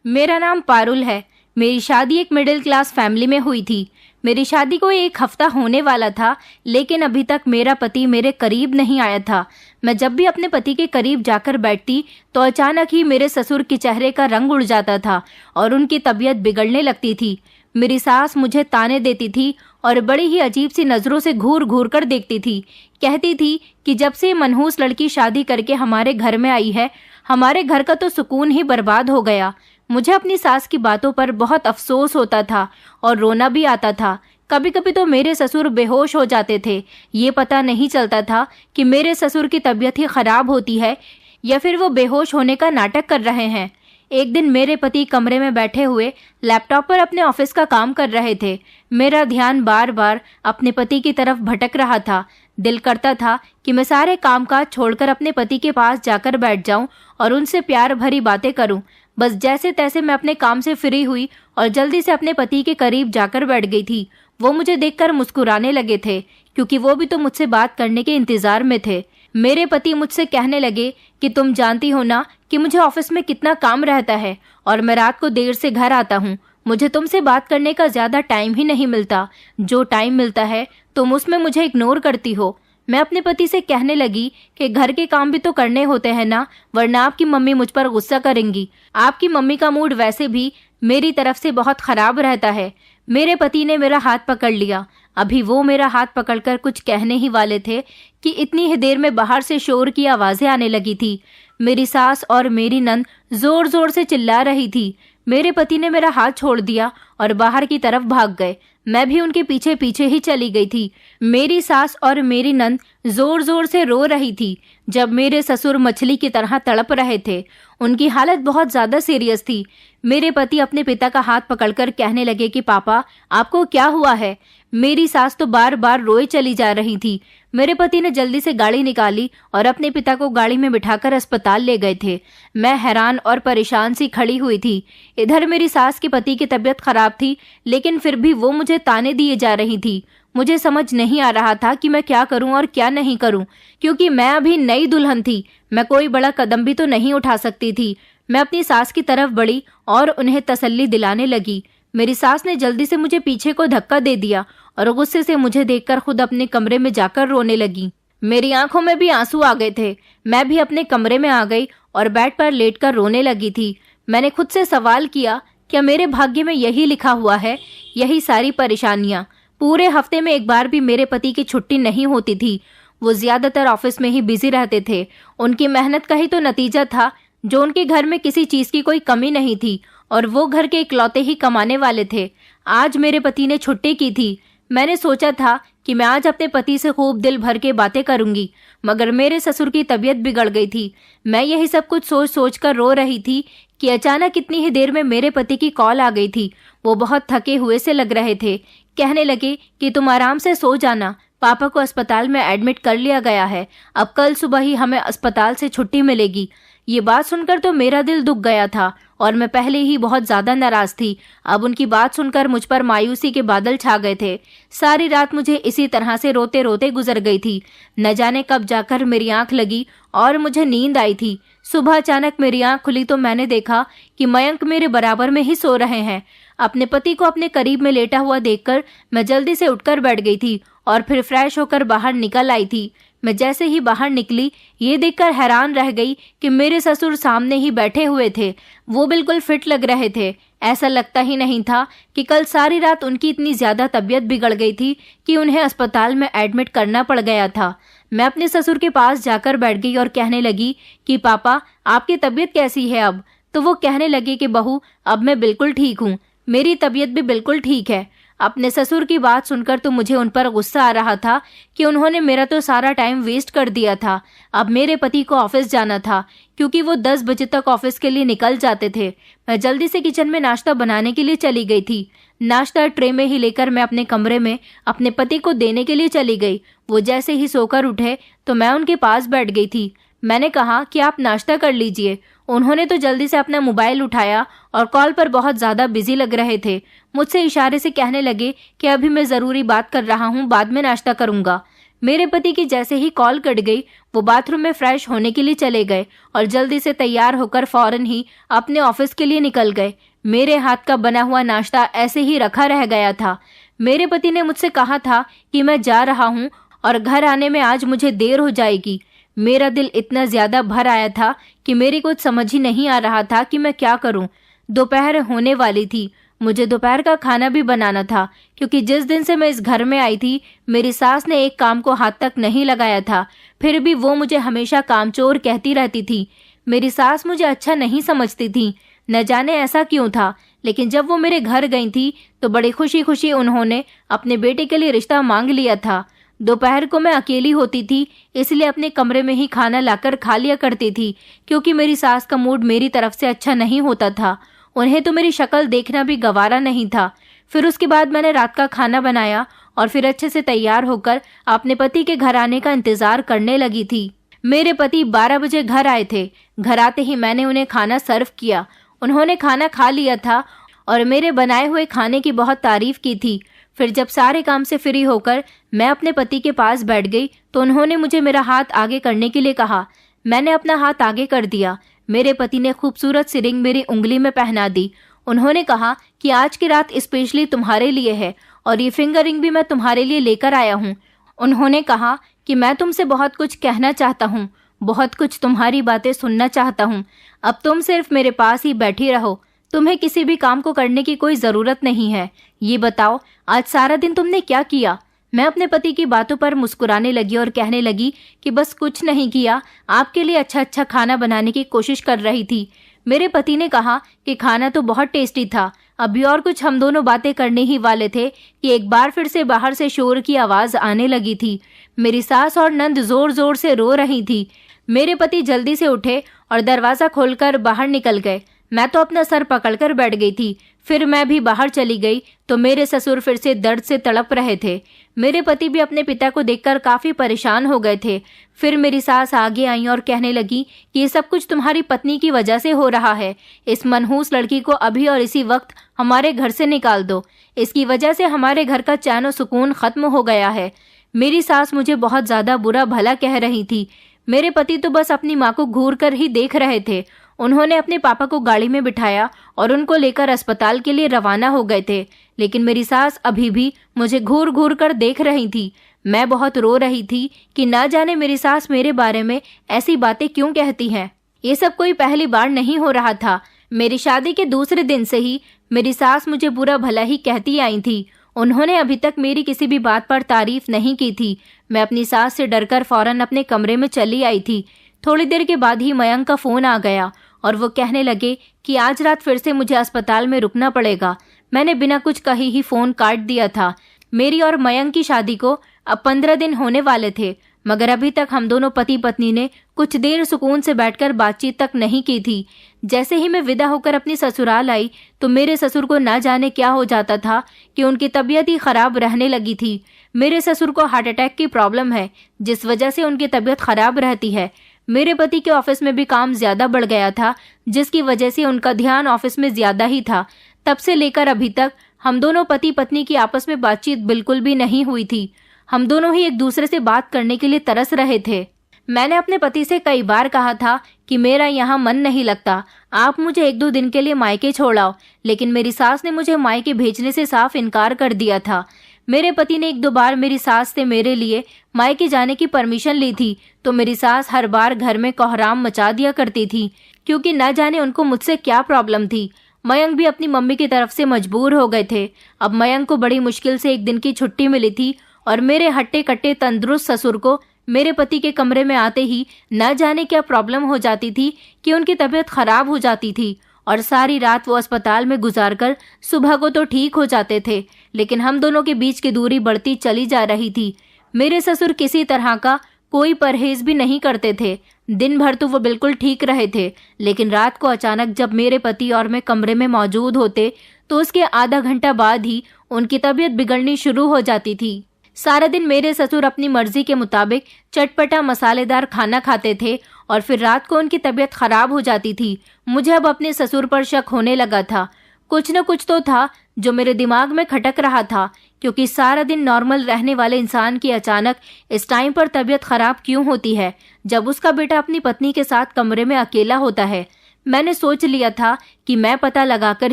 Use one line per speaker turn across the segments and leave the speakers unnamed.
मेरा नाम पारुल है। मेरी शादी एक मिडिल क्लास फैमिली में हुई थी। मेरी शादी को 1 हफ्ता होने वाला था, लेकिन अभी तक मेरा पति मेरे करीब नहीं आया था। मैं जब भी अपने पति के करीब जाकर बैठती तो अचानक ही मेरे ससुर के चेहरे का रंग उड़ जाता था और उनकी तबीयत बिगड़ने लगती थी। मेरी सास मुझे ताने देती थी और बड़ी ही अजीब सी नज़रों से घूर घूर कर देखती थी। कहती थी कि जब से मनहूस लड़की शादी करके हमारे घर में आई है, हमारे घर का तो सुकून ही बर्बाद हो गया। मुझे अपनी सास की बातों पर बहुत अफसोस होता था और रोना भी आता था। कभी कभी तो मेरे ससुर बेहोश हो जाते थे। ये पता नहीं चलता था कि मेरे ससुर की तबीयत ही खराब होती है या फिर वो बेहोश होने का नाटक कर रहे हैं। एक दिन मेरे पति कमरे में बैठे हुए लैपटॉप पर अपने ऑफिस का काम कर रहे थे। मेरा ध्यान बार बार अपने पति की तरफ भटक रहा था। दिल करता था कि मैं सारे कामकाज छोड़कर अपने पति के पास जाकर बैठ जाऊं और उनसे प्यार भरी बातें करूं। बस जैसे तैसे मैं अपने काम से फ्री हुई और जल्दी से अपने पति के करीब जाकर बैठ गई थी। वो मुझे देखकर मुस्कुराने लगे थे, क्योंकि वो भी तो मुझसे बात करने के इंतजार में थे। मेरे पति मुझसे कहने लगे कि तुम जानती हो ना कि मुझे ऑफिस में कितना काम रहता है और मैं रात को देर से घर आता हूँ। मुझे तुमसे बात करने का ज्यादा टाइम ही नहीं मिलता। जो टाइम मिलता है तुम उसमें मुझे इग्नोर करती हो। मैं अपने पति से कहने लगी कि घर के काम भी तो करने होते हैं ना, वरना आपकी मम्मी मुझ पर गुस्सा करेंगी। आपकी मम्मी का मूड वैसे भी मेरी तरफ से बहुत खराब रहता है। मेरे पति ने मेरा हाथ पकड़ लिया। अभी वो मेरा हाथ पकड़कर कुछ कहने ही वाले थे कि इतनी ही देर में बाहर से शोर की आवाजें आने लगी थी। मेरी सास और मेरी नंद जोर जोर से चिल्ला रही थी। मेरे पति ने मेरा हाथ छोड़ दिया और बाहर की तरफ भाग गए। मैं भी उनके पीछे पीछे ही चली गई थी। मेरी सास और मेरी नंद जोर जोर से रो रही थी, जब मेरे ससुर मछली की तरह तड़प रहे थे। उनकी हालत बहुत ज्यादा सीरियस थी। मेरे पति अपने पिता का हाथ पकड़कर कहने लगे कि पापा, आपको क्या हुआ है? मेरी सास तो बार बार रोए चली जा रही थी। मेरे पति ने जल्दी से गाड़ी निकाली और अपने पिता को गाड़ी में बिठाकर अस्पताल ले गए थे। मैं हैरान और परेशान सी खड़ी हुई थी। इधर मेरी सास के पति की तबीयत खराब थी, लेकिन फिर भी वो मुझे ताने दिए जा रही थी। मुझे समझ नहीं आ रहा था कि मैं क्या करूं और क्या नहीं करूं, क्योंकि मैं अभी नई दुल्हन थी। मैं कोई बड़ा कदम भी तो नहीं उठा सकती थी। मैं अपनी सास की तरफ बढ़ी और उन्हें तसल्ली दिलाने लगी। मेरी सास ने जल्दी से मुझे पीछे को धक्का दे दिया और गुस्से से मुझे देखकर खुद अपने कमरे में जाकर रोने लगी। मेरी आंखों में भी आंसू आ गए थे। मैं भी अपने कमरे में आ गई और बेड पर लेटकर रोने लगी थी। मैंने खुद से सवाल किया, क्या मेरे भाग्य में यही लिखा हुआ है, यही सारी परेशानियां? पूरे हफ्ते में एक बार भी मेरे पति की छुट्टी नहीं होती थी। वो ज्यादातर ऑफिस में ही बिजी रहते थे। उनकी मेहनत का ही तो नतीजा था जो उनके घर में किसी चीज की कोई कमी नहीं थी और वो घर के इकलौते ही कमाने वाले थे। आज मेरे पति ने छुट्टी की थी। मैंने सोचा था कि मैं आज अपने पति से खूब दिल भर के बातें करूंगी, मगर मेरे ससुर की तबीयत बिगड़ गई थी। मैं यही सब कुछ सोच सोच कर रो रही थी कि अचानक इतनी ही देर में मेरे पति की कॉल आ गई थी। वो बहुत थके हुए से लग रहे थे। कहने लगे कि तुम आराम से सो जाना, पापा को अस्पताल में एडमिट कर लिया गया है। अब कल सुबह ही हमें अस्पताल से छुट्टी मिलेगी। ये बात सुनकर तो मेरा दिल दुख गया था और मैं पहले ही बहुत ज्यादा नाराज थी। अब उनकी बात सुनकर मुझ पर मायूसी के बादल छा गए थे। सारी रात मुझे इसी तरह से रोते रोते गुजर गई थी। न जाने कब जाकर मेरी आंख लगी और मुझे नींद आई थी। सुबह अचानक मेरी आंख खुली तो मैंने देखा कि मयंक मेरे बराबर में ही सो रहे हैं। अपने पति को अपने करीब में लेटा हुआ देखकर मैं जल्दी से उठकर बैठ गई थी और फिर फ्रेश होकर बाहर निकल आई थी। मैं जैसे ही बाहर निकली, ये देखकर हैरान रह गई कि मेरे ससुर सामने ही बैठे हुए थे। वो बिल्कुल फिट लग रहे थे। ऐसा लगता ही नहीं था कि कल सारी रात उनकी इतनी ज्यादा तबीयत बिगड़ गई थी कि उन्हें अस्पताल में एडमिट करना पड़ गया था। मैं अपने ससुर के पास जाकर बैठ गई और कहने लगी कि पापा, आपकी तबीयत कैसी है अब? तो वो कहने लगे कि बहू, अब मैं बिल्कुल ठीक हूँ, मेरी तबीयत भी बिल्कुल ठीक है। अपने ससुर की बात सुनकर तो मुझे उन पर गुस्सा आ रहा था कि उन्होंने मेरा तो सारा टाइम वेस्ट कर दिया था। अब मेरे पति को ऑफिस जाना था, क्योंकि वो 10 बजे तक ऑफिस के लिए निकल जाते थे। मैं जल्दी से किचन में नाश्ता बनाने के लिए चली गई थी। नाश्ता ट्रे में ही लेकर मैं अपने कमरे में अपने पति को देने के लिए चली गई। वो जैसे ही सोकर उठे तो मैं उनके पास बैठ गई थी। मैंने कहा कि आप नाश्ता कर लीजिए। उन्होंने तो जल्दी से अपना मोबाइल उठाया और कॉल पर बहुत ज्यादा बिजी लग रहे थे। मुझसे इशारे से कहने लगे कि अभी मैं जरूरी बात कर रहा हूँ, बाद में नाश्ता करूंगा। मेरे पति की जैसे ही कॉल कट गई, वो बाथरूम में फ्रेश होने के लिए चले गए और जल्दी से तैयार होकर फौरन ही अपने ऑफिस के लिए निकल गए। मेरे हाथ का बना हुआ नाश्ता ऐसे ही रखा रह गया था। मेरे पति ने मुझसे कहा था कि मैं जा रहा हूँ और घर आने में आज मुझे देर हो जाएगी। मेरा दिल इतना ज्यादा भर आया था कि मेरी कुछ समझ ही नहीं आ रहा था कि मैं क्या करूं। दोपहर होने वाली थी। मुझे दोपहर का खाना भी बनाना था, क्योंकि जिस दिन से मैं इस घर में आई थी मेरी सास ने एक काम को हाथ तक नहीं लगाया था। फिर भी वो मुझे हमेशा कामचोर कहती रहती थी। मेरी सास मुझे अच्छा नहीं समझती थी, न जाने ऐसा क्यों था। लेकिन जब वो मेरे घर गई थी तो बड़ी खुशी खुशी उन्होंने अपने बेटे के लिए रिश्ता मांग लिया था। दोपहर को मैं अकेली होती थी, इसलिए अपने कमरे में ही खाना लाकर खा लिया करती थी, क्योंकि मेरी सास का मूड मेरी तरफ से अच्छा नहीं होता था। उन्हें तो मेरी शक्ल देखना भी गवारा नहीं था। फिर उसके बाद मैंने रात का खाना बनाया और फिर अच्छे से तैयार होकर अपने पति के घर आने का इंतजार करने लगी थी। मेरे पति 12 बजे घर आए थे। घर आते ही मैंने उन्हें खाना सर्व किया। उन्होंने खाना खा लिया था और मेरे बनाए हुए खाने की बहुत तारीफ की थी। फिर जब सारे काम से फ्री होकर मैं अपने पति के पास बैठ गई तो उन्होंने मुझे मेरा हाथ आगे करने के लिए कहा। मैंने अपना हाथ आगे कर दिया। मेरे पति ने खूबसूरत सी रिंग मेरी उंगली में पहना दी। उन्होंने कहा कि आज की रात स्पेशली तुम्हारे लिए है और ये फिंगर रिंग भी मैं तुम्हारे लिए लेकर आया हूँ। उन्होंने कहा कि मैं तुमसे बहुत कुछ कहना चाहता हूँ, बहुत कुछ तुम्हारी बातें सुनना चाहता हूँ। अब तुम सिर्फ मेरे पास ही बैठी रहो, तुम्हें किसी भी काम को करने की कोई जरूरत नहीं है। ये बताओ आज सारा दिन तुमने क्या किया? मैं अपने पति की बातों पर मुस्कुराने लगी और कहने लगी कि बस कुछ नहीं किया, आपके लिए अच्छा अच्छा खाना बनाने की कोशिश कर रही थी। मेरे पति ने कहा कि खाना तो बहुत टेस्टी था। अभी और कुछ हम दोनों बातें करने ही वाले थे कि एक बार फिर से बाहर से शोर की आवाज आने लगी थी। मेरी सास और नंद जोर जोर से रो रही थी। मेरे पति जल्दी से उठे और दरवाजा खोलकर बाहर निकल गए। मैं तो अपना सर पकड़कर बैठ गई थी। फिर मैं भी बाहर चली गई तो मेरे ससुर फिर से दर्द से तड़प रहे थे। मेरे पति भी अपने पिता को देखकर काफी परेशान हो गए थे। फिर मेरी सास आगे आई और कहने लगी कि ये सब कुछ तुम्हारी पत्नी की वजह से हो रहा है। इस मनहूस लड़की को अभी और इसी वक्त हमारे घर से निकाल दो। इसकी वजह से हमारे घर का चैन और सुकून खत्म हो गया है। मेरी सास मुझे बहुत ज्यादा बुरा भला कह रही थी। मेरे पति तो बस अपनी माँ को घूर कर ही देख रहे थे। उन्होंने अपने पापा को गाड़ी में बिठाया और उनको लेकर अस्पताल के लिए रवाना हो गए थे। लेकिन मेरी सास अभी भी मुझे घूर घूर कर देख रही थी। मैं बहुत रो रही थी कि ना जाने मेरी सास मेरे बारे में ऐसी बातें क्यों कहती हैं। ये सब कोई पहली बार नहीं हो रहा था। मेरी शादी के दूसरे दिन से ही मेरी सास मुझे बुरा भला ही कहती आई थी। उन्होंने अभी तक मेरी किसी भी बात पर तारीफ नहीं की थी। मैं अपनी सास से डरकर फौरन अपने कमरे में चली आई थी। थोड़ी देर के बाद ही मयंक का फोन आ गया और वो कहने लगे कि आज रात फिर से मुझे अस्पताल में रुकना पड़ेगा। मैंने बिना कुछ कहे ही फोन काट दिया था। मेरी और मयंक की शादी को अब 15 दिन होने वाले थे, मगर अभी तक हम दोनों पति पत्नी ने कुछ देर सुकून से बैठकर बातचीत तक नहीं की थी। जैसे ही मैं विदा होकर अपनी ससुराल आई तो मेरे ससुर को ना जाने क्या हो जाता था कि उनकी तबीयत ही खराब रहने लगी थी। मेरे ससुर को हार्ट अटैक की प्रॉब्लम है, जिस वजह से उनकी तबीयत खराब रहती है। मेरे पति के ऑफिस में भी काम ज्यादा बढ़ गया था, जिसकी वजह से उनका ध्यान ऑफिस में ज्यादा ही था। तब से लेकर अभी तक हम दोनों पति पत्नी की आपस में बातचीत बिल्कुल भी नहीं हुई थी। हम दोनों ही एक दूसरे से बात करने के लिए तरस रहे थे। मैंने अपने पति से कई बार कहा था कि मेरा यहाँ मन नहीं लगता, आप मुझे 1-2 दिन के लिए मायके छोड़ाओ, लेकिन मेरी सास ने मुझे मायके भेजने से साफ इनकार कर दिया था। मेरे पति ने 1-2 बार मेरी सास से मेरे लिए मायके जाने की परमिशन ली थी, तो मेरी सास हर बार घर में कोहराम मचा दिया करती थी, क्योंकि न जाने उनको मुझसे क्या प्रॉब्लम थी। मयंक भी अपनी मम्मी की तरफ से मजबूर हो गए थे। अब मयंक को बड़ी मुश्किल से 1 दिन की छुट्टी मिली थी और मेरे हट्टे कट्टे तंदुरुस्त ससुर को मेरे पति के कमरे में आते ही न जाने क्या प्रॉब्लम हो जाती थी कि उनकी तबीयत खराब हो जाती थी और सारी रात वो अस्पताल में गुजारकर सुबह को तो ठीक हो जाते थे। लेकिन हम दोनों के बीच की दूरी बढ़ती चली जा रही थी। मेरे ससुर किसी तरह का कोई परहेज भी नहीं करते थे। दिन भर तो वो बिल्कुल ठीक रहे थे, लेकिन रात को अचानक जब मेरे पति और मैं कमरे में मौजूद होते तो उसके आधा घंटा बाद ही उनकी तबीयत बिगड़नी शुरू हो जाती थी। सारा दिन मेरे ससुर अपनी मर्जी के मुताबिक चटपटा मसालेदार खाना खाते थे और फिर रात को उनकी तबीयत खराब हो जाती थी। मुझे अब अपने ससुर पर शक होने लगा था। कुछ न कुछ तो था जो मेरे दिमाग में खटक रहा था, क्योंकि सारा दिन नॉर्मल रहने वाले इंसान की अचानक इस टाइम पर तबीयत खराब क्यों होती है, जब उसका बेटा अपनी पत्नी के साथ कमरे में अकेला होता है। मैंने सोच लिया था कि मैं पता लगाकर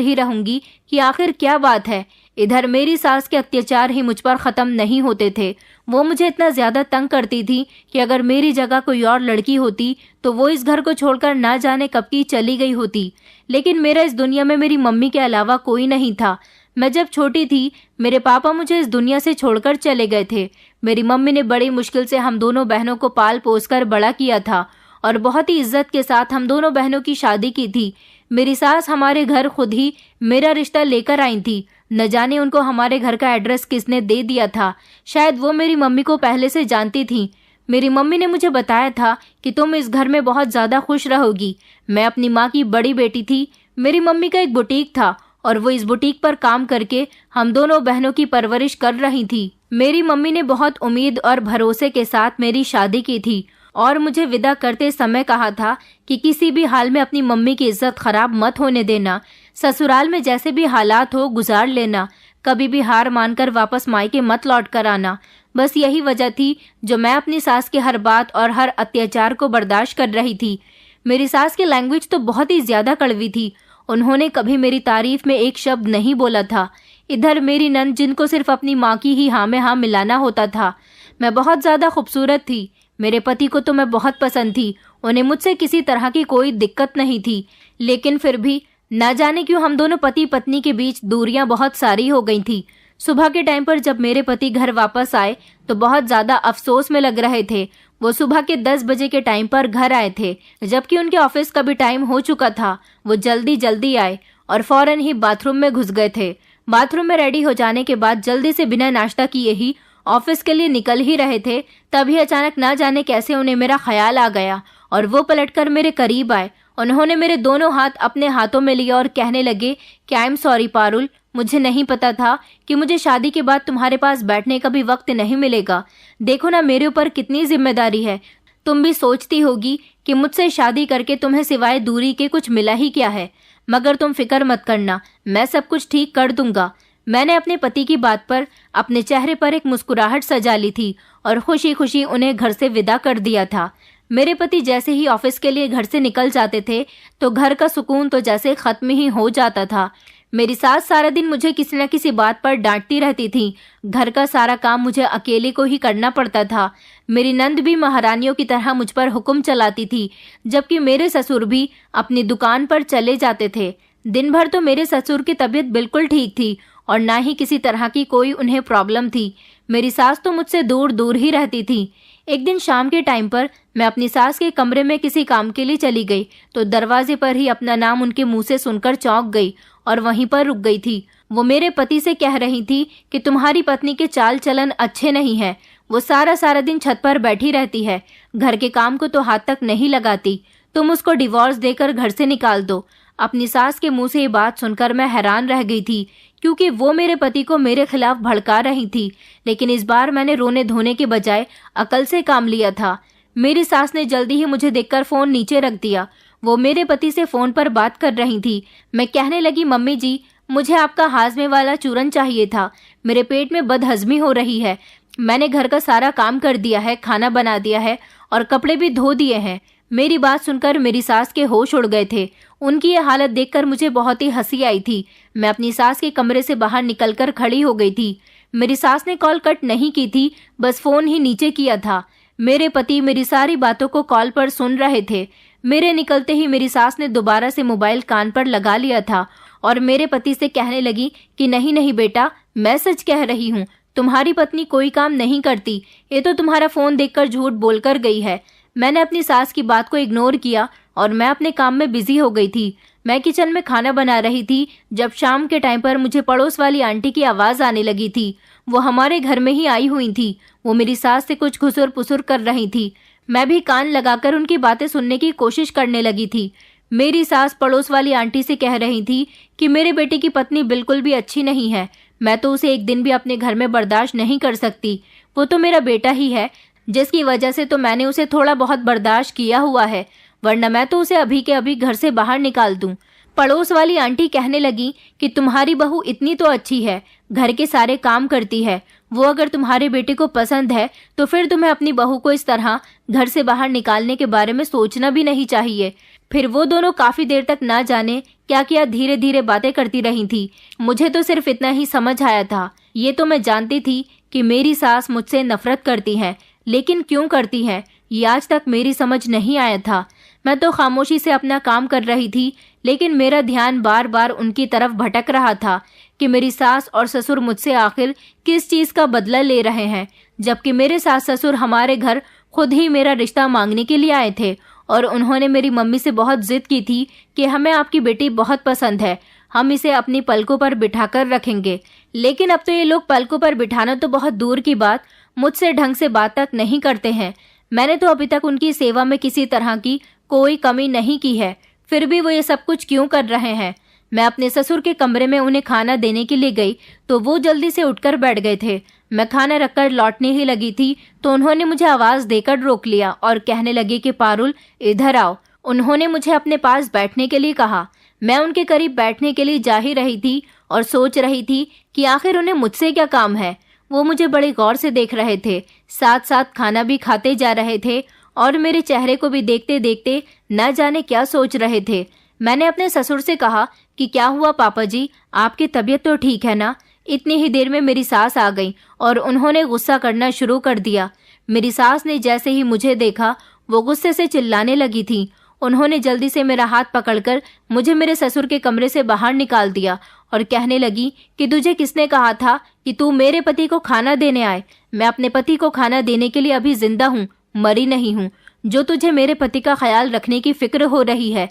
ही रहूंगी कि आखिर क्या बात है। इधर मेरी सास के अत्याचार ही मुझ पर खत्म नहीं होते थे। वो मुझे इतना ज्यादा तंग करती थी कि अगर मेरी जगह कोई और लड़की होती तो वो इस घर को छोड़कर ना जाने कब की चली गई होती। लेकिन मेरा इस दुनिया में मेरी मम्मी के अलावा कोई नहीं था। मैं जब छोटी थी मेरे पापा मुझे इस दुनिया से छोड़कर चले गए थे। मेरी मम्मी ने बड़ी मुश्किल से हम दोनों बहनों को पाल पोस कर बड़ा किया था और बहुत ही इज्जत के साथ हम दोनों बहनों की शादी की थी। मेरी सास हमारे घर खुद ही मेरा रिश्ता लेकर आई थी। न जाने उनको हमारे घर का एड्रेस किसने दे दिया था। शायद वो मेरी मम्मी को पहले से जानती थी। मेरी मम्मी ने मुझे बताया था कि तुम इस घर में बहुत ज्यादा खुश रहोगी। मैं अपनी माँ की बड़ी बेटी थी। मेरी मम्मी का एक बुटीक था और वो इस बुटीक पर काम करके हम दोनों बहनों की परवरिश कर रही थी। मेरी मम्मी ने बहुत उम्मीद और भरोसे के साथ मेरी शादी की थी और मुझे विदा करते समय कहा था कि किसी भी हाल में अपनी मम्मी की इज्जत खराब मत होने देना। ससुराल में जैसे भी हालात हो गुजार लेना। कभी भी हार मानकर वापस मायके मत लौट कर आना। बस यही वजह थी जो मैं अपनी सास की हर बात और हर अत्याचार को बर्दाश्त कर रही थी। मेरी सास की लैंग्वेज तो बहुत ही ज्यादा कड़वी थी। उन्होंने कभी मेरी तारीफ में एक शब्द नहीं बोला था। इधर मेरी नंद, जिनको सिर्फ अपनी माँ की ही हाँ में हाँ मिलाना होता था। मैं बहुत ज्यादा खूबसूरत थी। मेरे पति को तो मैं बहुत पसंद थी। उन्हें मुझसे किसी तरह की कोई दिक्कत नहीं थी। लेकिन फिर भी न जाने क्यों हम दोनों पति पत्नी के बीच दूरियां बहुत सारी हो गई थी। सुबह के टाइम पर जब मेरे पति घर वापस आए तो बहुत ज्यादा अफसोस में लग रहे थे। वो सुबह के 10 बजे के टाइम पर घर आए थे, जबकि उनके ऑफिस का भी टाइम हो चुका था। वो जल्दी जल्दी आए और फौरन ही बाथरूम में घुस गए थे। बाथरूम में रेडी हो जाने के बाद जल्दी से बिना नाश्ता किए ही ऑफिस के लिए निकल ही रहे थे, तभी अचानक ना जाने कैसे उन्हें मेरा ख्याल आ गया और वो पलटकर मेरे करीब आए। उन्होंने मेरे दोनों हाथ अपने हाथों में लिए और कहने लगे कि आई एम सॉरी पारुल, मुझे नहीं पता था कि मुझे शादी के बाद तुम्हारे पास बैठने का भी वक्त नहीं मिलेगा। देखो ना मेरे ऊपर कितनी जिम्मेदारी है। तुम भी सोचती होगी कि मुझसे शादी करके तुम्हें सिवाय दूरी के कुछ मिला ही क्या है, मगर तुम फिक्र मत करना, मैं सब कुछ ठीक कर दूंगा। मैंने अपने पति की बात पर अपने चेहरे पर एक मुस्कुराहट सजा ली थी और खुशी खुशी उन्हें घर से विदा कर दिया था। मेरे पति जैसे ही ऑफिस के लिए घर से निकल जाते थे तो घर का सुकून तो जैसे खत्म ही हो जाता था। मेरी सास सारा दिन मुझे किसी न किसी बात पर डांटती रहती थी। घर का सारा काम मुझे अकेले को ही करना पड़ता था। मेरी नंद भी महारानियों की तरह मुझ पर हुक्म चलाती थी, जबकि मेरे ससुर भी अपनी दुकान पर चले जाते थे। दिन भर तो मेरे ससुर की तबीयत बिल्कुल ठीक थी और ना ही किसी तरह की कोई उन्हें प्रॉब्लम थी। मेरी सास तो मुझसे दूर दूर ही रहती थी। एक दिन शाम के टाइम पर मैं अपनी सास के कमरे में किसी काम के लिए चली गई तो दरवाजे पर ही अपना नाम उनके मुंह से सुनकर चौंक गई और वहीं पर रुक गई थी। वो मेरे पति से कह रही थी कि तुम्हारी पत्नी के चाल चलन अच्छे नहीं है। वो सारा सारा दिन छत पर बैठी रहती है, घर के काम को तो हाथ तक नहीं लगाती। तुम उसको डिवोर्स देकर घर से निकाल दो। अपनी सास के मुंह से ये बात सुनकर मैं हैरान रह गई थी, क्योंकि वो मेरे पति को मेरे खिलाफ भड़का रही थी। लेकिन इस बार मैंने रोने धोने के बजाय अकल से काम लिया था। मेरी सास ने जल्दी ही मुझे देखकर फोन नीचे रख दिया। वो मेरे पति से फोन पर बात कर रही थी। मैं कहने लगी, मम्मी जी, मुझे आपका हाजमे वाला चूरन चाहिए था। मेरे पेट में बदहजमी हो रही है। मैंने घर का सारा काम कर दिया है, खाना बना दिया है और कपड़े भी धो दिए हैं। मेरी बात सुनकर मेरी सास के होश उड़ गए थे। उनकी ये हालत देखकर मुझे बहुत ही हंसी आई थी। मैं अपनी सास के कमरे से बाहर निकलकर खड़ी हो गई थी। मेरी सास ने कॉल कट नहीं की थी, बस फोन ही नीचे किया था। मेरे पति मेरी सारी बातों को कॉल पर सुन रहे थे। मेरे निकलते ही मेरी सास ने दोबारा से मोबाइल कान पर लगा लिया था और मेरे पति से कहने लगी कि नहीं नहीं बेटा, मैं सच कह रही हूँ, तुम्हारी पत्नी कोई काम नहीं करती। ये तो तुम्हारा फोन देखकर झूठ बोलकर गई है। मैंने अपनी सास की बात को इग्नोर किया और मैं अपने काम में बिजी हो गई थी। मैं किचन में खाना बना रही थी जब शाम के टाइम पर मुझे पड़ोस वाली आंटी की आवाज आने लगी थी। वो हमारे घर में ही आई हुई थी। वो मेरी सास से कुछ घुसुर पुसुर कर रही थी। मैं भी कान लगाकर उनकी बातें सुनने की कोशिश करने लगी थी। मेरी सास पड़ोस वाली आंटी से कह रही थी कि मेरे बेटे की पत्नी बिल्कुल भी अच्छी नहीं है। मैं तो उसे एक दिन भी अपने घर में बर्दाश्त नहीं कर सकती। वो तो मेरा बेटा ही है, जिसकी वजह से तो मैंने उसे थोड़ा बहुत बर्दाश्त किया हुआ है, वरना मैं तो उसे अभी के अभी घर से बाहर निकाल दूं। पड़ोस वाली आंटी कहने लगी कि तुम्हारी बहू इतनी तो अच्छी है, घर के सारे काम करती है। वो अगर तुम्हारे बेटे को पसंद है तो फिर तुम्हें अपनी बहू को इस तरह घर से बाहर निकालने के बारे में सोचना भी नहीं चाहिए। फिर वो दोनों काफी देर तक ना जाने क्या किया धीरे धीरे बातें करती रही थी। मुझे तो सिर्फ इतना ही समझ आया था। ये तो मैं जानती थी कि मेरी सास मुझसे नफरत करती है, लेकिन क्यों करती है ये आज तक मेरी समझ नहीं आया था। मैं तो खामोशी से अपना काम कर रही थी, लेकिन मेरा ध्यान बार बार उनकी तरफ भटक रहा था कि मेरी सास और ससुर मुझसे आखिर किस चीज का बदला ले रहे हैं, जबकि मेरे सास ससुर हमारे घर खुद ही मेरा रिश्ता मांगने के लिए आए थे और उन्होंने मेरी मम्मी से बहुत जिद की थी कि हमें आपकी बेटी बहुत पसंद है, हम इसे अपनी पलकों पर बिठाकर रखेंगे। लेकिन अब तो ये लोग पलकों पर बिठाना तो बहुत दूर की बात, मुझसे ढंग से बात तक नहीं करते हैं। मैंने तो अभी तक उनकी सेवा में किसी तरह की कोई कमी नहीं की है, फिर भी वो ये सब कुछ क्यों कर रहे हैं। मैं अपने ससुर के कमरे में उन्हें खाना देने के लिए गई तो वो जल्दी से उठकर बैठ गए थे। मैं खाना रखकर लौटने ही लगी थी तो उन्होंने मुझे आवाज देकर रोक लिया और कहने लगे कि पारुल इधर आओ। उन्होंने मुझे अपने पास बैठने के लिए कहा। मैं उनके करीब बैठने के लिए जा ही रही थी और सोच रही थी कि आखिर उन्हें मुझसे क्या काम है। वो मुझे बड़े गौर से देख रहे थे, साथ साथ खाना भी खाते जा रहे थे और मेरे चेहरे को भी देखते देखते न जाने क्या सोच रहे थे। मैंने अपने ससुर से कहा कि क्या हुआ पापा जी, आपकी तबीयत तो ठीक है ना। इतनी ही देर में मेरी सास आ गई और उन्होंने गुस्सा करना शुरू कर दिया। मेरी सास ने जैसे ही मुझे देखा वो गुस्से से चिल्लाने लगी थी। उन्होंने जल्दी से मेरा हाथ पकड़कर मुझे मेरे ससुर के कमरे से बाहर निकाल दिया और कहने लगी कि तुझे किसने कहा था कि तू मेरे पति को खाना देने आए। मैं अपने पति को खाना देने के लिए अभी जिंदा हूँ, मरी नहीं हूँ। जो तुझे मेरे पति का ख्याल रखने की फिक्र हो रही है।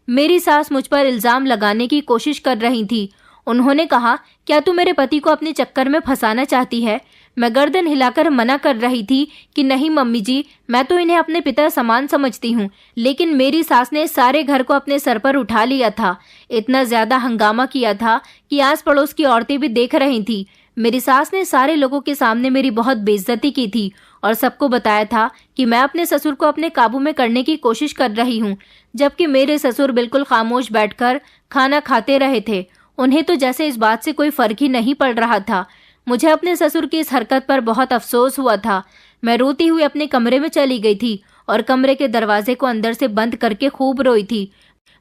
मेरी सास मुझ पर इल्जाम लगाने की कोशिश कर रही थी। उन्होंने कहा, क्या तू मेरे पति को अपने चक्कर में फंसाना चाहती है। मैं गर्दन हिलाकर मना कर रही थी कि नहीं मम्मी जी, मैं तो इन्हें अपने पिता समान समझती हूँ, लेकिन मेरी सास ने सारे घर को अपने सर पर उठा लिया था। इतना ज्यादा हंगामा किया था कि आस पड़ोस की औरतें भी देख रही थी। मेरी सास ने सारे लोगों के सामने मेरी बहुत बेइज्जती की थी और सबको बताया था कि मैं अपने ससुर को अपने काबू में करने की कोशिश कर रही हूँ, जबकि मेरे ससुर बिल्कुल खामोश बैठकर खाना खाते रहे थे। उन्हें तो जैसे इस बात से कोई फर्क ही नहीं पड़ रहा था। मुझे अपने ससुर की इस हरकत पर बहुत अफसोस हुआ था। मैं रोती हुई अपने कमरे में चली गई थी और कमरे के दरवाजे को अंदर से बंद करके खूब रोई थी।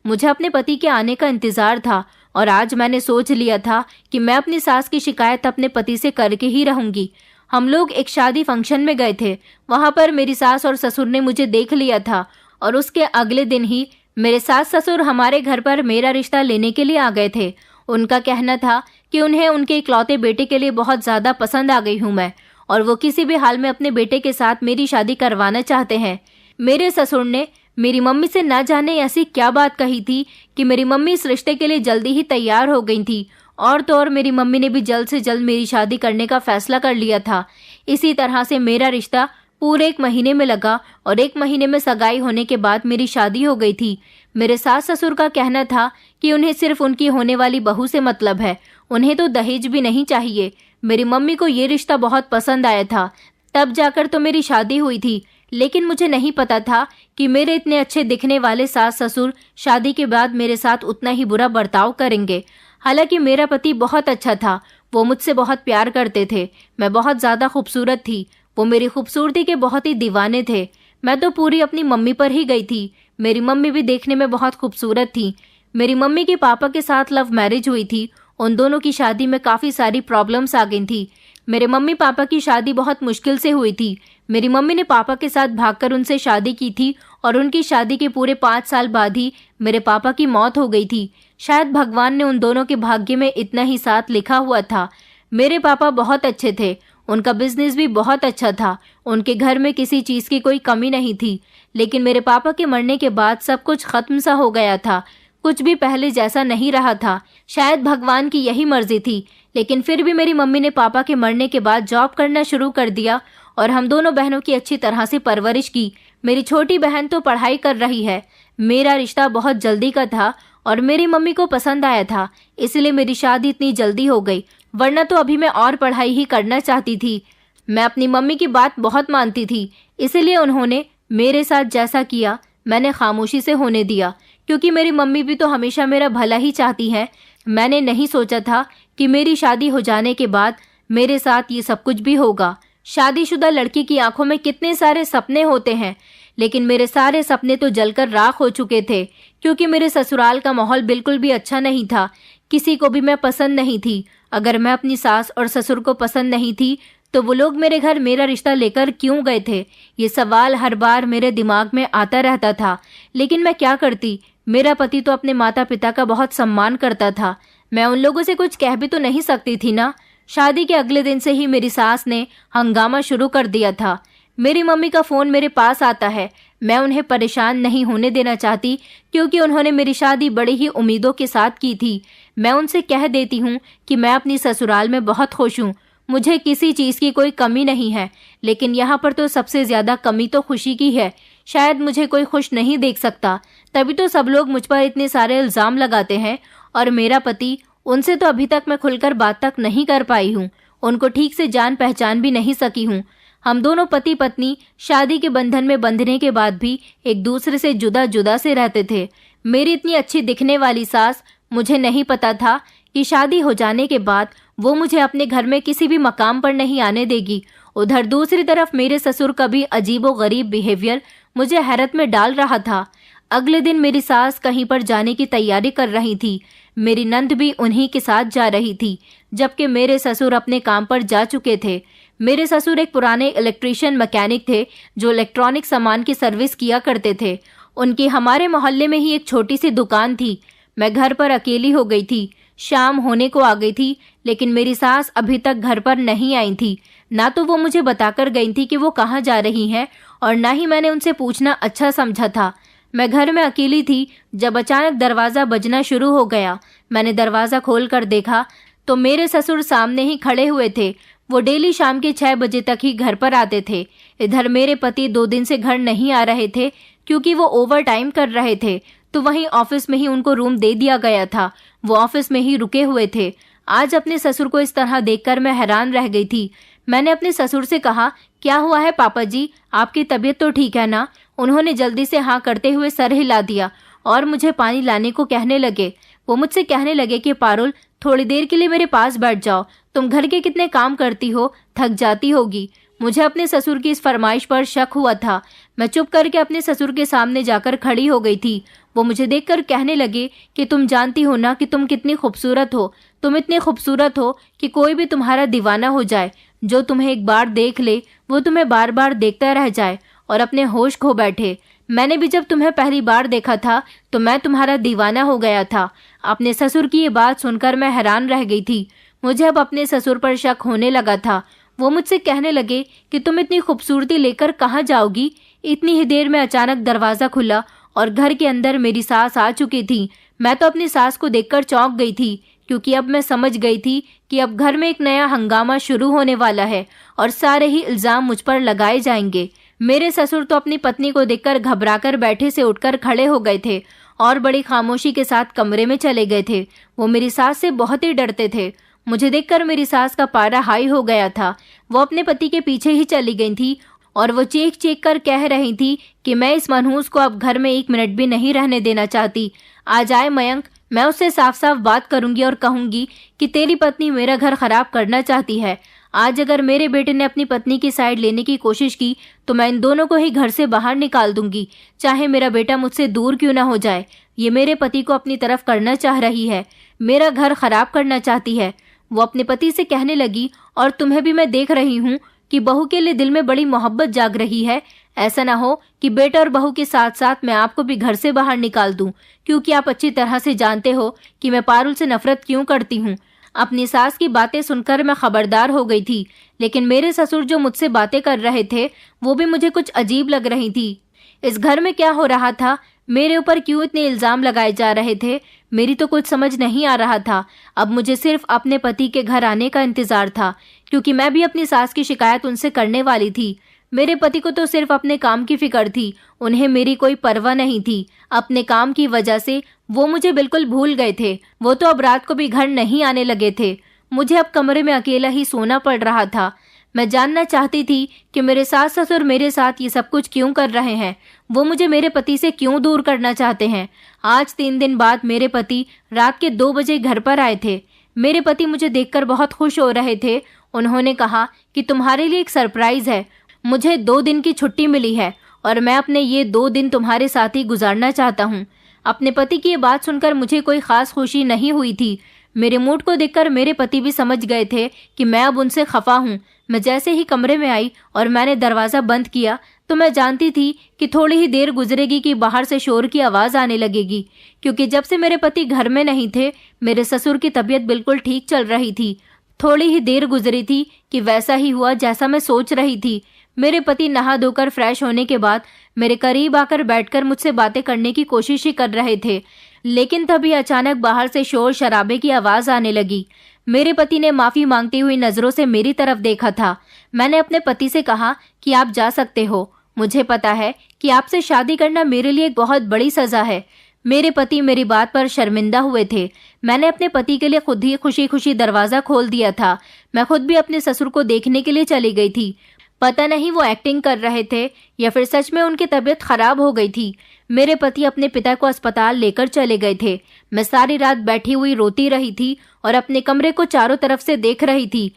मुझे अपने पति के आने का इंतजार था और आज मैंने सोच लिया था कि मैं अपनी सास की शिकायत अपने पति से करके ही रहूंगी। हम लोग एक शादी फंक्शन में गए थे। वहां पर मेरी सास और ससुर ने मुझे देख लिया था और उसके अगले दिन ही मेरे सास ससुर हमारे घर पर मेरा रिश्ता लेने के लिए आ गए थे। उनका कहना था कि उन्हें उनके इकलौते बेटे के लिए बहुत ज्यादा पसंद आ गई हूँ मैं, और वो किसी भी हाल में अपने बेटे के साथ मेरी शादी करवाना चाहते हैं। मेरे ससुर ने मेरी मम्मी से ना जाने ऐसी क्या बात कही थी कि मेरी मम्मी इस रिश्ते के लिए जल्दी ही तैयार हो गई थी। और तो और मेरी मम्मी ने भी जल्द से जल्द मेरी शादी करने का फैसला कर लिया था। इसी तरह से मेरा रिश्ता पूरे 1 महीने में लगा और 1 महीने में सगाई होने के बाद मेरी शादी हो गई थी। मेरे सास ससुर का कहना था कि उन्हें सिर्फ उनकी होने वाली बहू से मतलब है, उन्हें तो दहेज भी नहीं चाहिए। मेरी मम्मी को ये रिश्ता बहुत पसंद आया था, तब जाकर तो मेरी शादी हुई थी। लेकिन मुझे नहीं पता था कि मेरे इतने अच्छे दिखने वाले सास ससुर शादी के बाद मेरे साथ उतना ही बुरा बर्ताव करेंगे। हालांकि मेरा पति बहुत अच्छा था, वो मुझसे बहुत प्यार करते थे। मैं बहुत ज्यादा खूबसूरत थी, वो मेरी खूबसूरती के बहुत ही दीवाने थे। मैं तो पूरी अपनी मम्मी पर ही गई थी। मेरी मम्मी भी देखने में बहुत खूबसूरत थी। मेरी मम्मी के पापा के साथ लव मैरिज हुई थी। उन दोनों की शादी में काफी सारी प्रॉब्लम्स आ गई थी। मेरे मम्मी पापा की शादी बहुत मुश्किल से हुई थी। मेरी मम्मी ने पापा के साथ भागकर उनसे शादी की थी और उनकी शादी के पूरे 5 साल बाद ही मेरे पापा की मौत हो गई थी। शायद भगवान ने उन दोनों के भाग्य में इतना ही साथ लिखा हुआ था। मेरे पापा बहुत अच्छे थे, उनका बिजनेस भी बहुत अच्छा था, उनके घर में किसी चीज की कोई कमी नहीं थी। लेकिन मेरे पापा के मरने के बाद सब कुछ खत्म सा हो गया था, कुछ भी पहले जैसा नहीं रहा था। शायद भगवान की यही मर्जी थी। लेकिन फिर भी मेरी मम्मी ने पापा के मरने के बाद जॉब करना शुरू कर दिया और हम दोनों बहनों की अच्छी तरह से परवरिश की। मेरी छोटी बहन तो पढ़ाई कर रही है। मेरा रिश्ता बहुत जल्दी का था और मेरी मम्मी को पसंद आया था, इसलिए मेरी शादी इतनी जल्दी हो गई, वरना तो अभी मैं और पढ़ाई ही करना चाहती थी। मैं अपनी मम्मी की बात बहुत मानती थी, इसलिए उन्होंने मेरे साथ जैसा किया मैंने खामोशी से होने दिया, क्योंकि मेरी मम्मी भी तो हमेशा मेरा भला ही चाहती है। मैंने नहीं सोचा था कि मेरी शादी हो जाने के बाद मेरे साथ ये सब कुछ भी होगा। शादीशुदा लड़की की आंखों में कितने सारे सपने होते हैं, लेकिन मेरे सारे सपने तो जलकर राख हो चुके थे, क्योंकि मेरे ससुराल का माहौल बिल्कुल भी अच्छा नहीं था। किसी को भी मैं पसंद नहीं थी। अगर मैं अपनी सास और ससुर को पसंद नहीं थी तो वो लोग मेरे घर मेरा रिश्ता लेकर क्यों गए थे? ये सवाल हर बार मेरे दिमाग में आता रहता था। लेकिन मैं क्या करती? मेरा पति तो अपने माता पिता का बहुत सम्मान करता था। मैं उन लोगों से कुछ कह भी तो नहीं सकती थी ना। शादी के अगले दिन से ही मेरी सास ने हंगामा शुरू कर दिया था। मेरी मम्मी का फ़ोन मेरे पास आता है। मैं उन्हें परेशान नहीं होने देना चाहती, क्योंकि उन्होंने मेरी शादी बड़ी ही उम्मीदों के साथ की थी। मैं उनसे कह देती हूँ कि मैं अपनी ससुराल में बहुत खुश हूँ, मुझे किसी चीज़ की कोई कमी नहीं है। लेकिन यहाँ पर तो सबसे ज़्यादा कमी तो खुशी की है। शायद मुझे कोई खुश नहीं देख सकता, तभी तो सब लोग मुझ पर इतने सारे इल्ज़ाम लगाते हैं। और मेरा पति, उनसे तो अभी तक मैं खुलकर बात तक नहीं कर पाई हूँ, उनको ठीक से जान पहचान भी नहीं सकी हूँ। हम दोनों पति पत्नी शादी के बंधन में बंधने के बाद भी एक दूसरे से जुदा जुदा से रहते थे। मेरी इतनी अच्छी दिखने वाली सास, मुझे नहीं पता था कि शादी हो जाने के बाद वो मुझे अपने घर में किसी भी मकाम पर नहीं आने देगी। उधर दूसरी तरफ मेरे ससुर का भी अजीबो गरीब बिहेवियर मुझे हैरत में डाल रहा था। अगले दिन मेरी सास कहीं पर जाने की तैयारी कर रही थी। मेरी नंद भी उन्हीं के साथ जा रही थी, जबकि मेरे ससुर अपने काम पर जा चुके थे। मेरे ससुर एक पुराने इलेक्ट्रीशियन मैकेनिक थे, जो इलेक्ट्रॉनिक सामान की सर्विस किया करते थे। उनकी हमारे मोहल्ले में ही एक छोटी सी दुकान थी। मैं घर पर अकेली हो गई थी। शाम होने को आ गई थी, लेकिन मेरी सास अभी तक घर पर नहीं आई थी। ना तो वो मुझे बताकर गई थी कि वो कहाँ जा रही हैं, और ना ही मैंने उनसे पूछना अच्छा समझा था। मैं घर में अकेली थी जब अचानक दरवाज़ा बजना शुरू हो गया। मैंने दरवाज़ा खोल कर देखा तो मेरे ससुर सामने ही खड़े हुए थे। वो डेली शाम के 6 बजे तक ही घर पर आते थे। इधर मेरे पति 2 दिन से घर नहीं आ रहे थे, क्योंकि वो ओवर टाइम कर रहे थे। तो वहीं ऑफिस में ही उनको रूम दे दिया गया था। वो ऑफिस में ही रुके हुए थे। आज अपने ससुर को इस तरह देखकर मैं हैरान रह गई थी। मैंने अपने ससुर से कहा, क्या हुआ है पापा जी, आपकी तबीयत तो ठीक है ना? उन्होंने जल्दी से हाँ करते हुए सर हिला दिया और मुझे पानी लाने को कहने लगे। वो मुझसे कहने लगे कि पारुल, थोड़ी देर के लिए मेरे पास बैठ जाओ, तुम घर के कितने काम करती हो, थक जाती होगी। मुझे अपने ससुर की इस फरमाइश पर शक हुआ था। मैं चुप करके अपने ससुर के सामने जाकर खड़ी हो गई थी। वो मुझे देखकर कहने लगे कि तुम जानती हो ना कि तुम कितनी खूबसूरत हो। तुम इतने खूबसूरत हो कि कोई भी तुम्हारा दीवाना हो जाए। जो तुम्हें एक बार देख ले वो तुम्हें बार बार देखता रह जाए और अपने होश खो बैठे। मैंने भी जब तुम्हें पहली बार देखा था तो मैं तुम्हारा दीवाना हो गया था। अपने ससुर की ये बात सुनकर मैं हैरान रह गई थी। मुझे अब अपने ससुर पर शक होने लगा था। वो मुझसे कहने लगे कि तुम इतनी खूबसूरती लेकर कहाँ जाओगी? इतनी ही देर में अचानक दरवाज़ा खुला और घर के अंदर मेरी सास आ चुकी थी। मैं तो अपनी सास को देखकर चौंक गई थी, क्योंकि अब मैं समझ गई थी कि अब घर में एक नया हंगामा शुरू होने वाला है और सारे ही इल्ज़ाम मुझ पर लगाए जाएंगे। मेरे ससुर तो अपनी पत्नी को देखकर घबराकर बैठे से उठकर खड़े हो गए थे और बड़ी खामोशी के साथ कमरे में चले गए थे। वो मेरी सास से बहुत ही डरते थे। मुझे देखकर मेरी सास का पारा हाई हो गया था। वो अपने पति के पीछे ही चली गई थी और वो चीख चीख कर कह रही थी कि मैं इस मनहूस को अब घर में 1 मिनट भी नहीं रहने देना चाहती। आ जाए मयंक, मैं उससे साफ साफ बात करूंगी और कहूंगी कि तेरी पत्नी मेरा घर खराब करना चाहती है। आज अगर मेरे बेटे ने अपनी पत्नी की साइड लेने की कोशिश की तो मैं इन दोनों को ही घर से बाहर निकाल दूंगी, चाहे मेरा बेटा मुझसे दूर क्यों ना हो जाए। ये मेरे पति को अपनी तरफ करना चाह रही है, मेरा घर खराब करना चाहती है। वो अपने पति से कहने लगी, और तुम्हें भी मैं देख रही हूँ कि बहू के लिए दिल में बड़ी मोहब्बत जाग रही है। ऐसा ना हो कि बेटा और बहू के साथ साथ मैं आपको भी घर से बाहर निकाल दूं, क्योंकि आप अच्छी तरह से जानते हो कि मैं पारुल से नफरत क्यों करती हूँ। अपनी सास की बातें सुनकर मैं खबरदार हो गई थी, लेकिन मेरे ससुर जो मुझसे बातें कर रहे थे वो भी मुझे कुछ अजीब लग रही थी। इस घर में क्या हो रहा था? मेरे ऊपर क्यों इतने इल्जाम लगाए जा रहे थे? मेरी तो कुछ समझ नहीं आ रहा था। अब मुझे सिर्फ अपने पति के घर आने का इंतजार था, क्योंकि मैं भी अपनी सास की शिकायत उनसे करने वाली थी। मेरे पति को तो सिर्फ अपने काम की फिक्र थी, उन्हें मेरी कोई परवाह नहीं थी। अपने काम की वजह से वो मुझे बिल्कुल भूल गए थे। वो तो अब रात को भी घर नहीं आने लगे थे। मुझे अब कमरे में अकेला ही सोना पड़ रहा था। मैं जानना चाहती थी कि मेरे सास ससुर मेरे साथ ये सब कुछ क्यों कर रहे हैं। वो मुझे मेरे पति से क्यों दूर करना चाहते हैं। आज 3 दिन बाद मेरे पति रात के 2 बजे घर पर आए थे। मेरे पति मुझे देखकर बहुत खुश हो रहे थे। उन्होंने कहा कि तुम्हारे लिए एक सरप्राइज है। मुझे 2 दिन की छुट्टी मिली है और मैं अपने ये 2 दिन तुम्हारे साथ ही गुजारना चाहता हूँ। अपने पति की ये बात सुनकर मुझे कोई खास खुशी नहीं हुई थी। मेरे मूड को देखकर मेरे पति भी समझ गए थे कि मैं अब उनसे खफा हूँ। मैं जैसे ही कमरे में आई और मैंने दरवाज़ा बंद किया तो मैं जानती थी कि थोड़ी ही देर गुजरेगी कि बाहर से शोर की आवाज़ आने लगेगी, क्योंकि जब से मेरे पति घर में नहीं थे मेरे ससुर की तबीयत बिल्कुल ठीक चल रही थी। थोड़ी ही देर गुजरी थी कि वैसा ही हुआ जैसा मैं सोच रही थी। मेरे पति नहा धोकर फ्रेश होने के बाद मेरे करीब आकर बैठकर मुझसे बातें करने की कोशिश ही कर रहे थे, लेकिन तभी अचानक बाहर से शोर शराबे की आवाज़ आने लगी। मेरे पति ने माफ़ी मांगती हुई नज़रों से मेरी तरफ देखा था। मैंने अपने पति से कहा कि आप जा सकते हो। मुझे पता है कि आपसे शादी करना मेरे लिए एक बहुत बड़ी सज़ा है। मेरे पति मेरी बात पर शर्मिंदा हुए थे। मैंने अपने पति के लिए खुद ही खुशी खुशी दरवाज़ा खोल दिया था। मैं खुद भी अपने ससुर को देखने के लिए चली गई थी। पता नहीं वो एक्टिंग कर रहे थे या फिर सच में उनकी तबीयत खराब हो गई थी। मेरे पति अपने पिता को अस्पताल लेकर चले गए थे। मैं सारी रात बैठी हुई रोती रही थी और अपने कमरे को चारों तरफ से देख रही थी।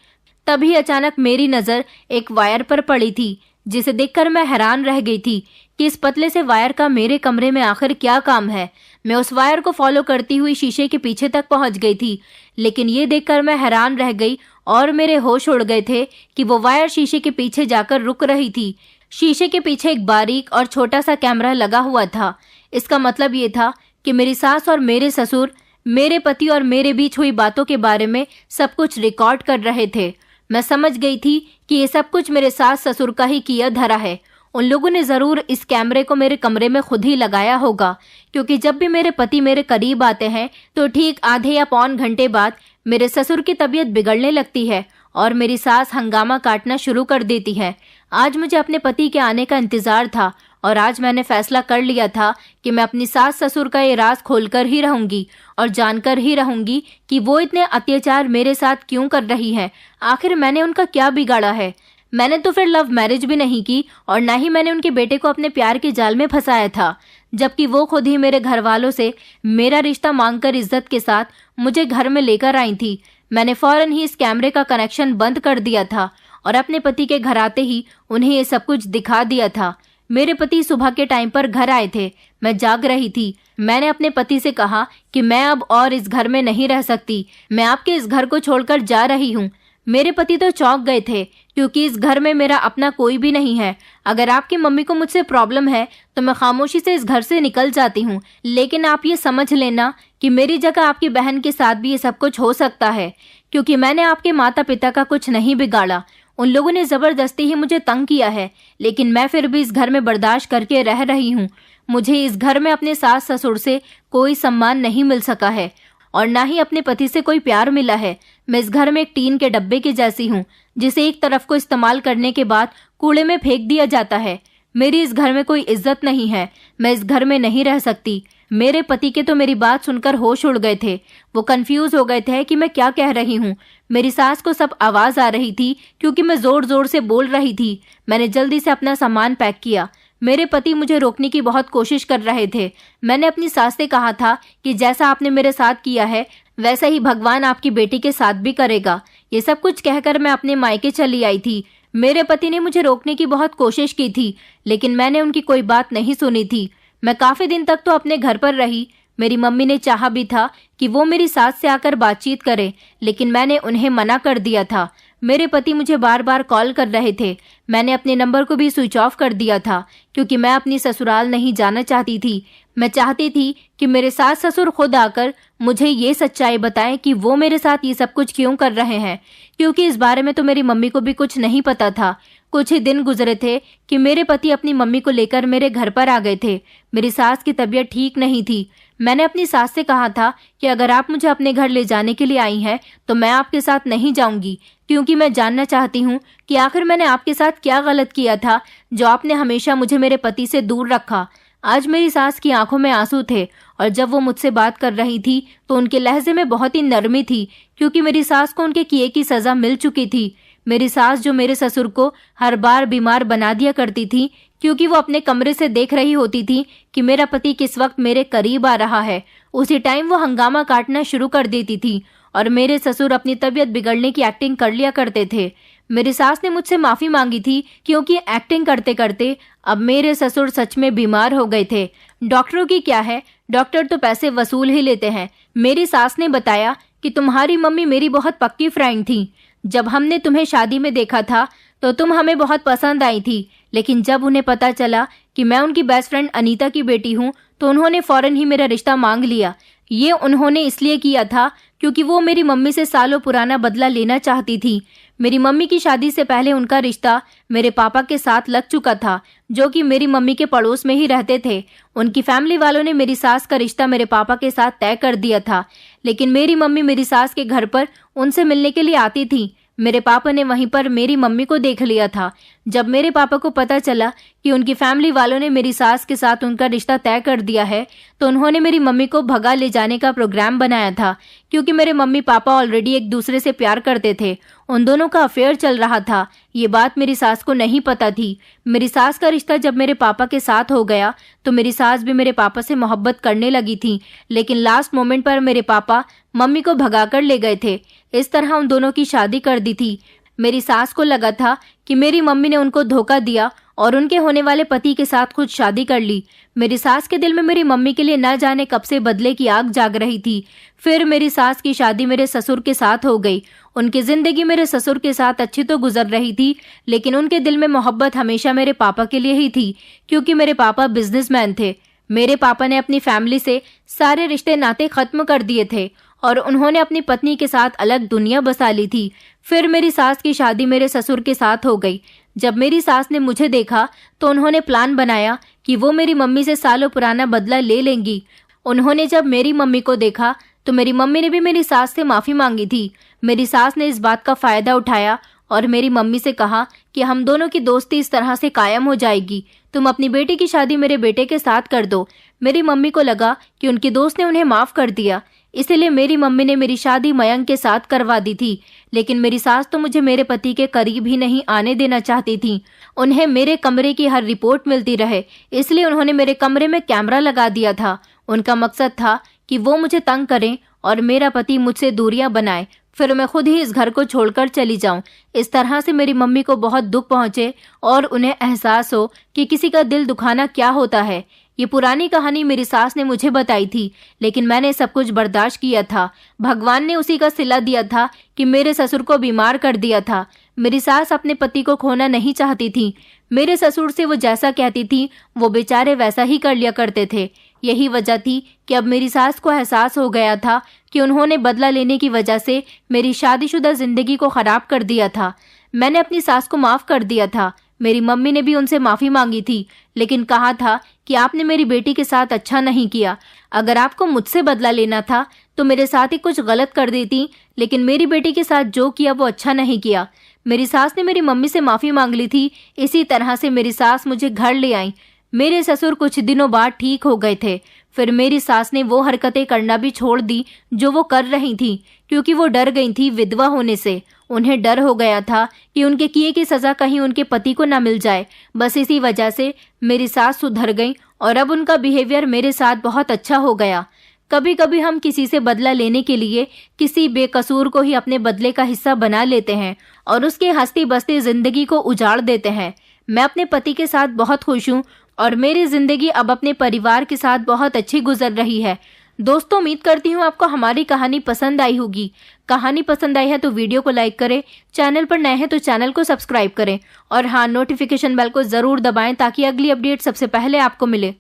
तभी अचानक मेरी नज़र एक वायर पर पड़ी थी, जिसे देखकर मैं हैरान रह गई थी कि इस पतले से वायर का मेरे कमरे में आखिर क्या काम है। मैं उस वायर को फॉलो करती हुई शीशे के पीछे तक पहुंच गई थी, लेकिन ये देखकर मैं हैरान रह गई और मेरे होश उड़ गए थे कि वो वायर शीशे के पीछे जाकर रुक रही थी। शीशे के पीछे एक बारीक और छोटा सा कैमरा लगा हुआ था। इसका मतलब ये था कि मेरी सास और मेरे ससुर मेरे पति और मेरे बीच हुई बातों के बारे में सब कुछ रिकॉर्ड कर रहे थे। मैं समझ गई थी कि ये सब कुछ मेरे सास ससुर का ही किया धरा है। उन लोगों ने ज़रूर इस कैमरे को मेरे कमरे में खुद ही लगाया होगा, क्योंकि जब भी मेरे पति मेरे करीब आते हैं तो ठीक आधे या पौन घंटे बाद मेरे ससुर की तबीयत बिगड़ने लगती है और मेरी सास हंगामा काटना शुरू कर देती है। आज मुझे अपने पति के आने का इंतज़ार था और आज मैंने फैसला कर लिया था कि मैं अपनी सास ससुर का ये राज खोलकर ही रहूंगी और जानकर ही रहूंगी कि वो इतने अत्याचार मेरे साथ क्यों कर रही है। आखिर मैंने उनका क्या बिगाड़ा है। मैंने तो फिर लव मैरिज भी नहीं की और ना ही मैंने उनके बेटे को अपने प्यार के जाल में फंसाया था, जबकि वो खुद ही मेरे घर वालों से मेरा रिश्ता मांगकर इज्जत के साथ मुझे घर में लेकर आई थी। मैंने फौरन ही इस कैमरे का कनेक्शन बंद कर दिया था और अपने पति के घर आते ही उन्हें ये सब कुछ दिखा दिया था। मेरे पति सुबह के टाइम पर घर आए थे। मैं जाग रही थी। मैंने अपने पति से कहा कि मैं अब और इस घर में नहीं रह सकती, मैं आपके इस घर को छोड़कर जा रही हूँ। मेरे पति तो चौंक गए थे, क्योंकि इस घर में मेरा अपना कोई भी नहीं है। अगर आपकी मम्मी को मुझसे प्रॉब्लम है तो मैं खामोशी से इस घर से निकल जाती हूँ, लेकिन आप ये समझ लेना कि मेरी जगह आपकी बहन के साथ भी ये सब कुछ हो सकता है, क्योंकि मैंने आपके माता पिता का कुछ नहीं बिगाड़ा। उन लोगों ने ज़बरदस्ती ही मुझे तंग किया है, लेकिन मैं फिर भी इस घर में बर्दाश्त करके रह रही हूँ। मुझे इस घर में अपने सास ससुर से कोई सम्मान नहीं मिल सका है और ना ही अपने पति से कोई प्यार मिला है। मैं इस घर में एक टीन के डब्बे के जैसी हूँ, जिसे एक तरफ को इस्तेमाल करने के बाद कूड़े में फेंक दिया जाता है। मेरी इस घर में कोई इज्जत नहीं है। मैं इस घर में नहीं रह सकती। मेरे पति के तो मेरी बात सुनकर होश उड़ गए थे। वो कंफ्यूज हो गए थे कि मैं क्या कह रही हूँ। मेरी सास को सब आवाज़ आ रही थी, क्योंकि मैं ज़ोर ज़ोर से बोल रही थी। मैंने जल्दी से अपना सामान पैक किया। मेरे पति मुझे रोकने की बहुत कोशिश कर रहे थे। मैंने अपनी सास से कहा था कि जैसा आपने मेरे साथ किया है वैसा ही भगवान आपकी बेटी के साथ भी करेगा। ये सब कुछ कहकर मैं अपने मायके चली आई थी। मेरे पति ने मुझे रोकने की बहुत कोशिश की थी, लेकिन मैंने उनकी कोई बात नहीं सुनी थी। मैं काफ़ी दिन तक तो अपने घर पर रही। मेरी मम्मी ने चाहा भी था कि वो मेरी सास से आकर बातचीत करे, लेकिन मैंने उन्हें मना कर दिया था। मेरे पति मुझे बार बार कॉल कर रहे थे। मैंने अपने नंबर को भी स्विच ऑफ कर दिया था, क्योंकि मैं अपनी ससुराल नहीं जाना चाहती थी। मैं चाहती थी कि मेरे सास ससुर खुद आकर मुझे ये सच्चाई बताएं कि वो मेरे साथ ये सब कुछ क्यों कर रहे हैं, क्योंकि इस बारे में तो मेरी मम्मी को भी कुछ नहीं पता था। कुछ ही दिन गुजरे थे कि मेरे पति अपनी मम्मी को लेकर मेरे घर पर आ गए थे। मेरी सास की तबीयत ठीक नहीं थी। मैंने अपनी सास से कहा था कि अगर आप मुझे अपने घर ले जाने के लिए आई हैं तो मैं आपके साथ नहीं जाऊंगी, क्योंकि मैं जानना चाहती हूँ कि आखिर मैंने आपके साथ क्या गलत किया था जो आपने हमेशा मुझे मेरे पति से दूर रखा। आज मेरी सास की आंखों में आंसू थे और जब वो मुझसे बात कर रही थी तो उनके लहजे में बहुत ही नरमी थी, क्योंकि मेरी सास को उनके किए की सज़ा मिल चुकी थी। मेरी सास जो मेरे ससुर को हर बार बीमार बना दिया करती थी, क्योंकि वो अपने कमरे से देख रही होती थी कि मेरा पति किस वक्त मेरे करीब आ रहा है। उसी टाइम वो हंगामा काटना शुरू कर देती थी और मेरे ससुर अपनी तबीयत बिगड़ने की एक्टिंग कर लिया करते थे। मेरी सास ने मुझसे माफी मांगी थी, क्योंकि एक्टिंग करते करते अब मेरे ससुर सच में बीमार हो गए थे। डॉक्टरों की क्या है, डॉक्टर तो पैसे वसूल ही लेते हैं। मेरी सास ने बताया कि तुम्हारी मम्मी मेरी बहुत पक्की फ्रेंड थी। जब हमने तुम्हें शादी में देखा था तो तुम हमें बहुत पसंद आई थी, लेकिन जब उन्हें पता चला कि मैं उनकी बेस्ट फ्रेंड अनीता की बेटी हूँ तो उन्होंने फौरन ही मेरा रिश्ता मांग लिया। ये उन्होंने इसलिए किया था क्योंकि वो मेरी मम्मी से सालों पुराना बदला लेना चाहती थी। मेरी मम्मी की शादी से पहले उनका रिश्ता मेरे पापा के साथ लग चुका था, जो कि मेरी मम्मी के पड़ोस में ही रहते थे। उनकी फैमिली वालों ने मेरी सास का रिश्ता मेरे पापा के साथ तय कर दिया था, लेकिन मेरी मम्मी मेरी सास के घर पर उनसे मिलने के लिए आती थी। मेरे पापा ने वहीं पर मेरी मम्मी को देख लिया था। जब मेरे पापा को पता चला कि उनकी फैमिली वालों ने मेरी सास के साथ उनका रिश्ता तय कर दिया है, तो उन्होंने मेरी मम्मी को भगा ले जाने का प्रोग्राम बनाया था, क्योंकि मेरे मम्मी पापा ऑलरेडी एक दूसरे से प्यार करते थे। उन दोनों का अफेयर चल रहा था। ये बात मेरी सास को नहीं पता थी। मेरी सास का रिश्ता जब मेरे पापा के साथ हो गया तो मेरी सास भी मेरे पापा से मोहब्बत करने लगी थी, लेकिन लास्ट मोमेंट पर मेरे पापा मम्मी को भगाकर ले गए थे। इस तरह उन दोनों की शादी कर दी थी। मेरी सास को लगा था कि मेरी मम्मी ने उनको धोखा दिया और उनके होने वाले पति के साथ खुद शादी कर ली। मेरी सास के दिल में मेरी मम्मी के लिए न जाने कब से बदले की आग जाग रही थी। फिर मेरी सास की शादी मेरे ससुर के साथ हो गई। उनकी जिंदगी मेरे ससुर के साथ अच्छी तो गुजर रही थी, लेकिन उनके दिल में मोहब्बत हमेशा मेरे पापा के लिए ही थी, क्योंकि मेरे पापा बिजनेसमैन थे। मेरे पापा ने अपनी फैमिली से सारे रिश्ते नाते खत्म कर दिए थे और उन्होंने अपनी पत्नी के साथ अलग दुनिया बसा ली थी। फिर मेरी सास की शादी मेरे ससुर के साथ हो गई। जब मेरी सास ने मुझे देखा तो उन्होंने प्लान बनाया कि वो मेरी मम्मी से सालों पुराना बदला ले लेंगी। उन्होंने जब मेरी मम्मी को देखा तो मेरी मम्मी ने भी मेरी सास से माफी मांगी थी। मेरी सास ने इस बात का फायदा उठाया और मेरी मम्मी से कहा कि हम दोनों की दोस्ती इस तरह से कायम हो जाएगी, तुम अपनी बेटी की शादी मेरे बेटे के साथ कर दो। मेरी मम्मी को लगा कि उनके दोस्त ने उन्हें माफ कर दिया, इसलिए मेरी मम्मी ने मेरी शादी मयंक के साथ करवा दी थी। लेकिन मेरी सास तो मुझे मेरे पति के करीब ही नहीं आने देना चाहती थी। उन्हें मेरे कमरे की हर रिपोर्ट मिलती रहे, इसलिए उन्होंने मेरे कमरे में कैमरा लगा दिया था। उनका मकसद था कि वो मुझे तंग करें और मेरा पति मुझसे दूरियां बनाए, फिर मैं खुद ही इस घर को छोड़कर चली जाऊं। इस तरह से मेरी मम्मी को बहुत दुख पहुंचे और उन्हें एहसास हो कि किसी का दिल दुखाना क्या होता है। ये पुरानी कहानी मेरी सास ने मुझे बताई थी, लेकिन मैंने सब कुछ बर्दाश्त किया था। भगवान ने उसी का सिला दिया था कि मेरे ससुर को बीमार कर दिया था। मेरी सास अपने पति को खोना नहीं चाहती थी। मेरे ससुर से वो जैसा कहती थी वो बेचारे वैसा ही कर लिया करते थे। यही वजह थी कि अब मेरी सास को एहसास हो गया था कि उन्होंने बदला लेने की वजह से मेरी शादीशुदा जिंदगी को खराब कर दिया था। मैंने अपनी सास को माफ कर दिया था। मेरी मम्मी ने भी उनसे माफी मांगी थी, लेकिन कहा था कि आपने मेरी बेटी के साथ अच्छा नहीं किया। अगर आपको मुझसे बदला लेना था तो मेरे साथ ही कुछ गलत कर देती, लेकिन मेरी बेटी के साथ जो किया वो अच्छा नहीं किया। मेरी सास ने मेरी मम्मी से माफी मांग ली थी। इसी तरह से मेरी सास मुझे घर ले आई। मेरे ससुर कुछ दिनों बाद ठीक हो गए थे। फिर मेरी सास ने वो हरकतें करना भी छोड़ दी जो वो कर रही थी, क्योंकि वो डर गई थी विधवा होने से। उन्हें डर हो गया था कि उनके किए की सजा कहीं उनके पति को न मिल जाए। बस इसी वजह से मेरी सास सुधर गई और अब उनका बिहेवियर मेरे साथ बहुत अच्छा हो गया। कभी कभी हम किसी से बदला लेने के लिए किसी बेकसूर को ही अपने बदले का हिस्सा बना लेते हैं और उसके हंसती बसती जिंदगी को उजाड़ देते हैं। मैं अपने पति के साथ बहुत खुश हूँ और मेरी जिंदगी अब अपने परिवार के साथ बहुत अच्छी गुजर रही है। दोस्तों, उम्मीद करती हूँ आपको हमारी कहानी पसंद आई होगी। कहानी पसंद आई है तो वीडियो को लाइक करें, चैनल पर नए हैं तो चैनल को सब्सक्राइब करें और हाँ, नोटिफिकेशन बेल को जरूर दबाएं ताकि अगली अपडेट सबसे पहले आपको मिले।